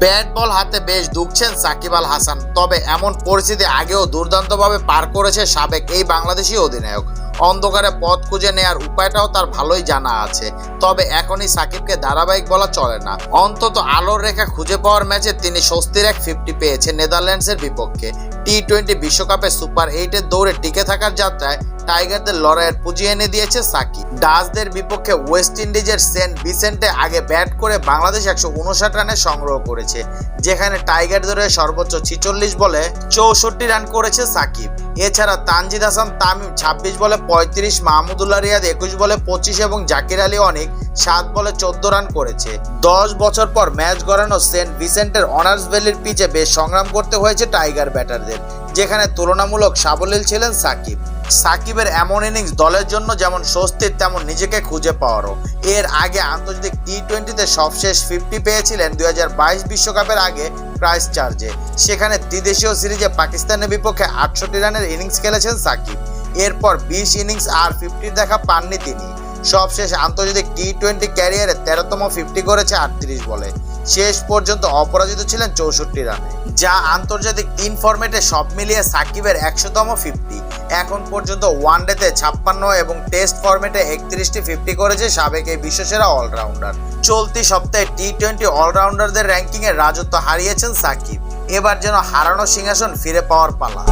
Bat ball হাতে বেশ দুঃখছেন সাকিব আল হাসান। তবে এমন পরিস্থিতি আগেও দুর্দান্তভাবে পার করেছে সাবেক এই বাংলাদেশি অধিনায়ক। অন্ধকারে পথ খুঁজে নেয়ার উপায়টাও তার ভালোই জানা আছে। তবে এখনই সাকিবকে ধারাবাহিক বলা চলে না। অন্তত আলোর রেখা খুঁজে পাওয়ার ম্যাচে তিনি স্বস্তির এক 50 পেয়েছেন নেদারল্যান্ডসের বিপক্ষে। টি-20 বিশ্বকাপে সুপার 8-এর দৌড়ে টিকে থাকার যাত্রায় টাইগারদের লড়াইয়ের পুঁজি এনে দিয়েছে সাকিব। ডাচদের বিপক্ষে ওয়েস্ট ইন্ডিজের সেন্ট ভিসেন্টে আগে ব্যাট করে বাংলাদেশ 159 রানে সংগ্রহ করেছে, যেখানে টাইগারদের হয়ে সর্বোচ্চ 46 বলে 64 রান করেছে সাকিব। এছাড়া তানজিদ হাসান তামিম 26 বলে 35, মাহমুদুল্লাহ রিয়াদ 21 বলে 25 এবং জাকির আলী অনিক 7 বলে 14 রান করেছে। 10 বছর পর ম্যাচ গড়ানো সেন্ট ভিসেন্টের অনার্স ভ্যালির পিচে বেশ সংগ্রাম করতে হয়েছে টাইগার ব্যাটারদের, যেখানে তুলনামূলক সাবলীল ছিলেন সাকিব। সাকিবের এমন ইনিংস দলের জন্য যেমন স্বস্তির তেমন নিজেকে খুঁজে পাওয়ারও। এর আগে আন্তর্জাতিক টি-20তে সবশেষ 50 পেয়েছিলেন 2022 বিশ্বকাপের আগে ক্রাইস্ট চার্চে। সেখানে ত্রিদেশীয় সিরিজে পাকিস্তানের বিপক্ষে 68 রানের ইনিংস খেলেছেন সাকিব। এরপর 20 ইনিংস আর 50 দেখা পাননি তিনি। সবশেষ আন্তর্জাতিক টি-20 ক্যারিয়ারে 13তম 50 করেছে 38 বলে। শেষ পর্যন্ত অপরাজিত ছিলেন 64 রানে, যা আন্তর্জাতিক 3 ফরম্যাটে সব মিলিয়ে সাকিবের 100তম 50। এখন পর্যন্ত ওয়ানডেতে 56 এবং টেস্ট ফরম্যাটে 31টি 50 করেছে সাবেক এই বিশ্বসেরা অলরাউন্ডার। চলতি সপ্তাহে টি-20 অলরাউন্ডারদের র্যাঙ্কিংয়ে রাজত্ব হারিয়েছেন সাকিব। এবার যেন হারানো সিংহাসন ফিরে পাওয়ার পালা।